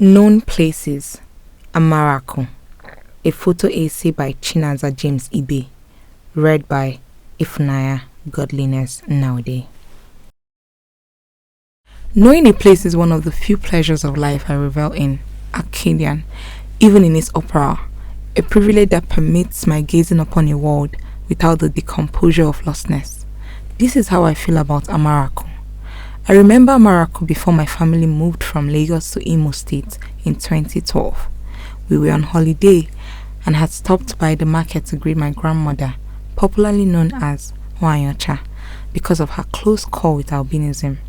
Known places: Amaraku. A photo essay by Chinaza James-Ibe. Read by Ifunanya, Godliness, Nna-Ude. Knowing a place is one of the few pleasures of life I revel in. Arcadian, even in its opera, a privilege that permits my gazing upon a world without the decomposure of lostness. This is how I feel about Amaraku. I remember Amaraku before my family moved from Lagos to Imo State in 2012. We were on holiday and had stopped by the market to greet my grandmother, popularly known as Nwa-Ude, because of her close call with albinism.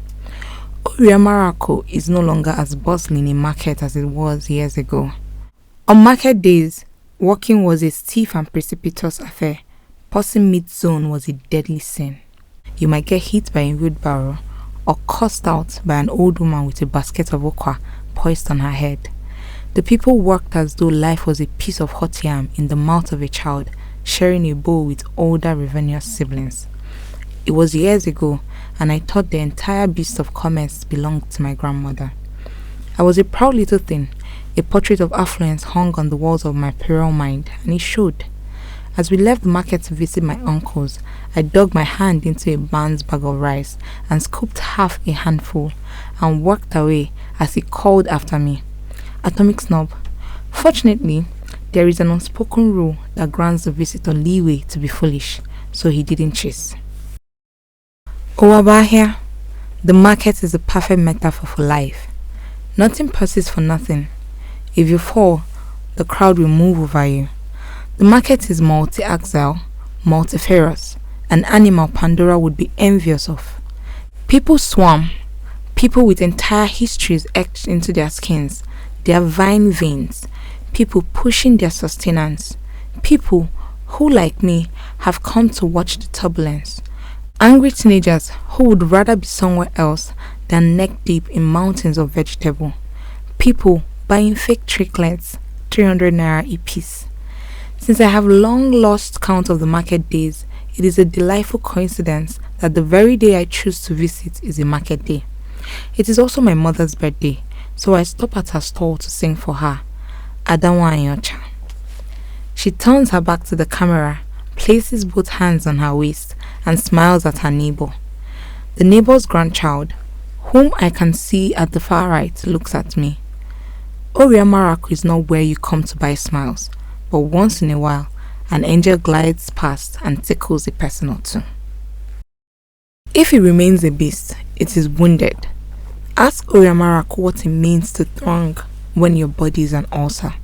Amaraku is no longer as bustling a market as it was years ago. On market days, walking was a stiff and precipitous affair. Passing mid-zone was a deadly sin. You might get hit by a wheelbarrow or cussed out by an old woman with a basket of okwa poised on her head. The people worked as though life was a piece of hot yam in the mouth of a child sharing a bowl with older ravenous siblings. It was years ago, and I thought the entire beast of commerce belonged to my grandmother. I was a proud little thing. A portrait of affluence hung on the walls of my puerile mind, and it showed. As we left the market to visit my uncles, I dug my hand into a man's bag of rice and scooped half a handful and walked away as he called after me, "Atomic snob." Fortunately, there is an unspoken rule that grants the visitor leeway to be foolish, so he didn't chase. Owabahia, the market is the perfect metaphor for life. Nothing passes for nothing. If you fall, the crowd will move over you. The market is multi-axial, multifarious, an animal Pandora would be envious of. People swarm, people with entire histories etched into their skins, their vine veins, people pushing their sustenance, people who, like me, have come to watch the turbulence. Angry teenagers who would rather be somewhere else than neck deep in mountains of vegetable. People buying fake trinkets, 300 naira a piece. Since I have long lost count of the market days, it is a delightful coincidence that the very day I choose to visit is a market day. It is also my mother's birthday, so I stop at her stall to sing for her, Nwa-Ude. She turns her back to the camera, places both hands on her waist, and smiles at her neighbor. The neighbor's grandchild, whom I can see at the far right, looks at me. Amaraku is not where you come to buy smiles, but once in a while, an angel glides past and tickles a person or two. If it remains a beast, it is wounded. Ask Amaraku what it means to throng when your body is an ulcer.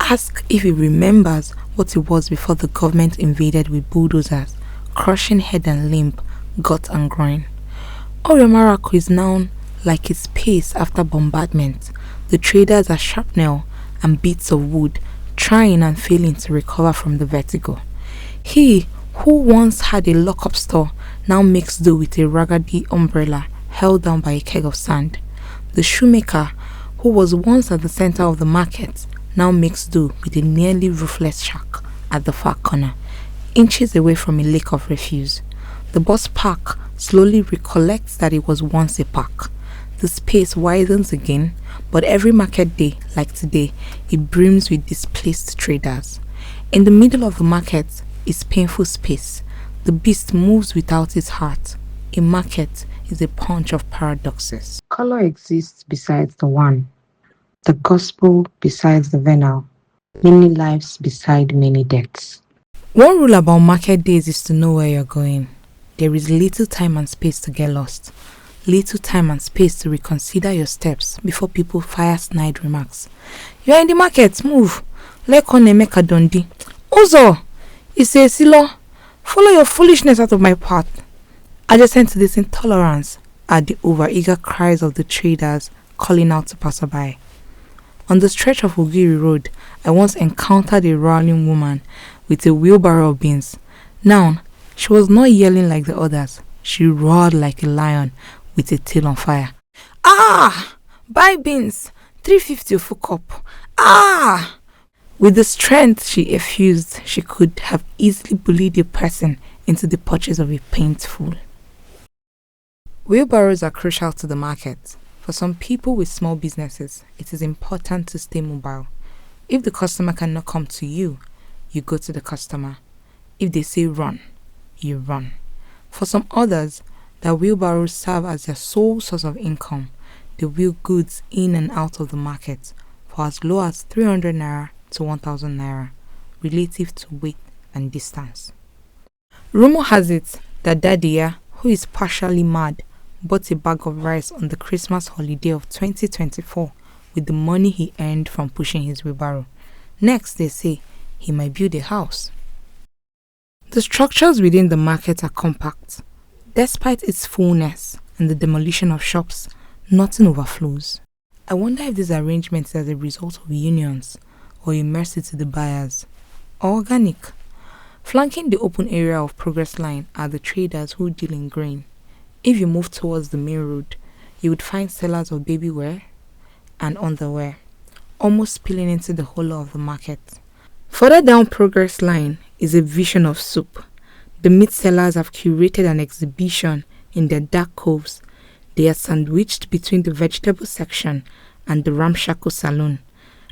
Ask if it remembers what it was before the government invaded with bulldozers, crushing head and limb, gut and groin. Amaraku is now like its pace after bombardment. The traders are shrapnel and bits of wood, trying and failing to recover from the vertigo. He who once had a lock-up store now makes do with a raggedy umbrella held down by a keg of sand. The shoemaker, who was once at the center of the market, now makes do with a nearly roofless shack at the far corner, inches away from a lake of refuse. The bus park slowly recollects that it was once a park. The space widens again, but every market day, like today, it brims with displaced traders. In the middle of the market is painful space. The beast moves without its heart. A market is a punch of paradoxes. Color exists besides the one, the gospel besides the venal, many lives beside many deaths. One rule about market days is to know where you're going. There is little time and space to get lost. Little time and space to reconsider your steps before people fire snide remarks. "You're in the market, move. Lekone make a dondi. Ozo, it's a silo. Follow your foolishness out of my path." Adjacent to this intolerance are the overeager cries of the traders calling out to passerby. On the stretch of Ogiri Road, I once encountered a rowling woman with a wheelbarrow of beans. Now, she was not yelling like the others. She roared like a lion with a tail on fire. "Ah! Buy beans! 350 full cup! Ah!" With the strength she effused, she could have easily bullied a person into the purchase of a pintful. Wheelbarrows are crucial to the market. For some people with small businesses, it is important to stay mobile. If the customer cannot come to you, you go to the customer. If they say run, you run. For some others, their wheelbarrows serve as their sole source of income. They wheel goods in and out of the market for as low as 300 naira to 1000 naira, relative to weight and distance. Rumor has it that Daddy, who is partially mad, bought a bag of rice on the Christmas holiday of 2024 with the money he earned from pushing his wheelbarrow. Next, they say he might build a house. The structures within the market are compact. Despite its fullness and the demolition of shops, nothing overflows. I wonder if these arrangements are the result of unions or a mercy to the buyers, or organic. Flanking the open area of Progress Line are the traders who deal in grain. If you move towards the main road, you would find sellers of baby wear and underwear, almost spilling into the whole of the market. Further down Progress Line is a vision of soup. The meat sellers have curated an exhibition in their dark coves. They are sandwiched between the vegetable section and the ramshackle saloon,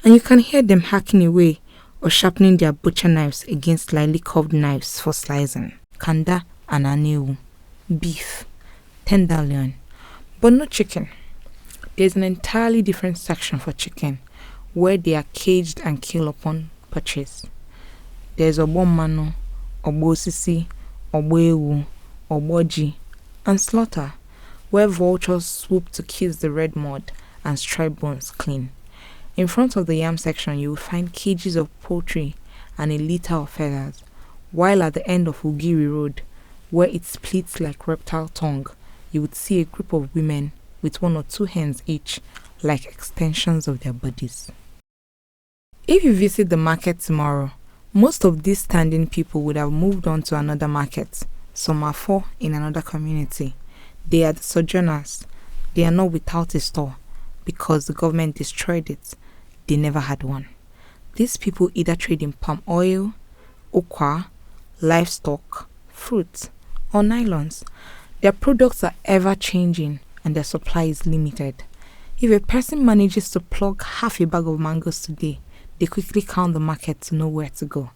and you can hear them hacking away or sharpening their butcher knives against slightly curved knives for slicing. Kanda and anewu, beef, tenderloin, but no chicken. There's an entirely different section for chicken, where they are caged and killed upon purchase. There's obomano, obosisi, oboewu, oboji, and slaughter, where vultures swoop to kiss the red mud and stripe bones clean. In front of the yam section, you will find cages of poultry and a litter of feathers, while at the end of Ugiri Road, where it splits like reptile tongue, you would see a group of women with 1 or 2 hens each, like extensions of their bodies. If you visit the market tomorrow, most of these standing people would have moved on to another market. Some are for in another community. They are the sojourners. They are not without a store because the government destroyed it. They never had one. These people either trade in palm oil, okwa, livestock, fruit, or nylons. Their products are ever changing and their supply is limited. If a person manages to plug half a bag of mangoes today, they quickly count the market to know where to go.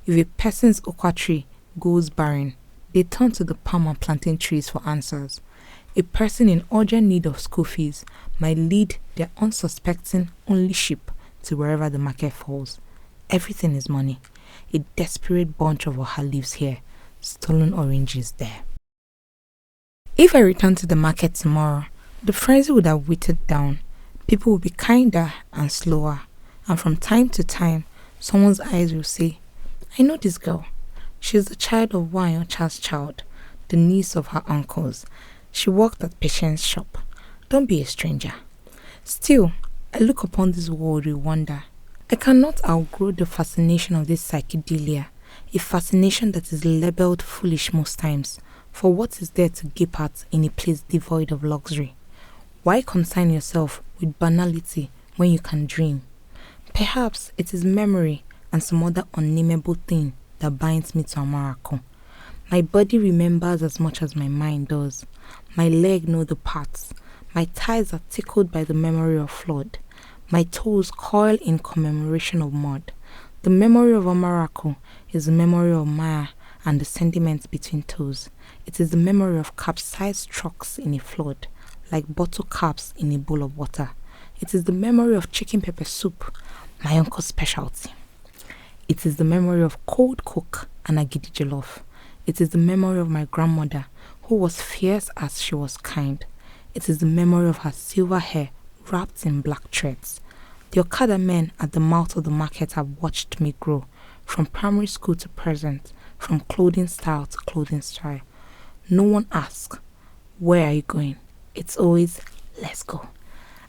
If a person's okwa tree goes barren, they turn to the palm and plantain trees for answers. A person in urgent need of school fees might lead their unsuspecting only sheep to wherever the market falls. Everything is money. A desperate bunch of oha lives here, stolen oranges there. If I return to the market tomorrow, the frenzy would have whittled down. People will be kinder and slower, and from time to time, someone's eyes will say, I know this girl. She's the child of Wanyocha's child, the niece of her uncles. She worked at Patient's shop. Don't be a stranger. Still, I look upon this world with wonder. I cannot outgrow the fascination of this psychedelia, a fascination that is labeled foolish most times, for what is there to gape at in a place devoid of luxury? Why concern yourself with banality when you can dream? Perhaps it is memory and some other unnameable thing that binds me to Amaraku. My body remembers as much as my mind does. My leg know the parts. My thighs are tickled by the memory of flood. My toes coil in commemoration of mud. The memory of Amaraku is the memory of Maya and the sentiments between toes. It is the memory of capsized trucks in a flood, like bottle caps in a bowl of water. It is the memory of chicken pepper soup, my uncle's specialty. It is the memory of cold coke and agidi jollof. It is the memory of my grandmother, who was fierce as she was kind. It is the memory of her silver hair wrapped in black threads. The Okada men at the mouth of the market have watched me grow, from primary school to present, from clothing style to clothing style. No one asks, where are you going? It's always, let's go.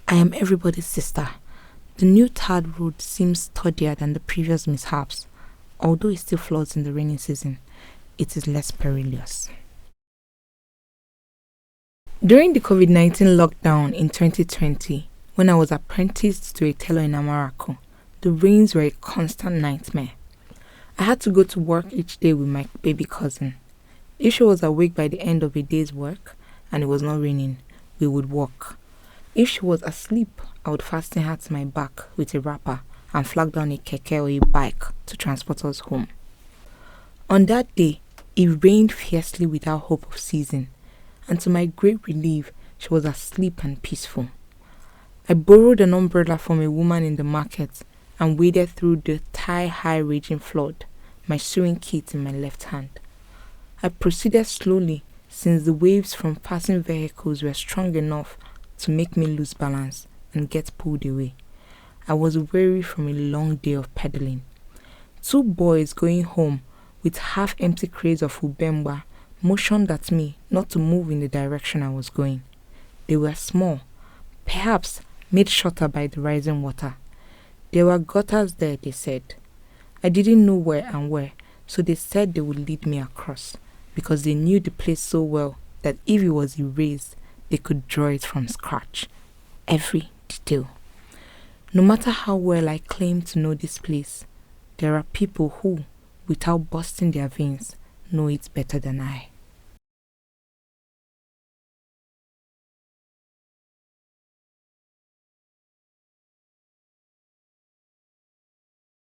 I am everybody's sister. The new third road seems sturdier than the previous mishaps. Although it still floods in the rainy season, it is less perilous. During the COVID-19 lockdown in 2020, when I was apprenticed to a tailor in Amaraku, the rains were a constant nightmare. I had to go to work each day with my baby cousin. If she was awake by the end of a day's work and it was not raining, we would walk. If she was asleep, I would fasten her to my back with a wrapper and flag down a keke or a bike to transport us home. On that day, it rained fiercely without hope of ceasing, and to my great relief, she was asleep and peaceful. I borrowed an umbrella from a woman in the market and waded through the thigh-high raging flood, my sewing kit in my left hand. I proceeded slowly since the waves from passing vehicles were strong enough to make me lose balance and get pulled away. I was weary from a long day of pedaling. 2 boys going home with half-empty crates of ubemba motioned at me not to move in the direction I was going. They were small, perhaps made shorter by the rising water. There were gutters there, they said. I didn't know where, so they said they would lead me across, because they knew the place so well that if it was erased, they could draw it from scratch. Every detail. No matter how well I claim to know this place, there are people who, without busting their veins, know it better than I.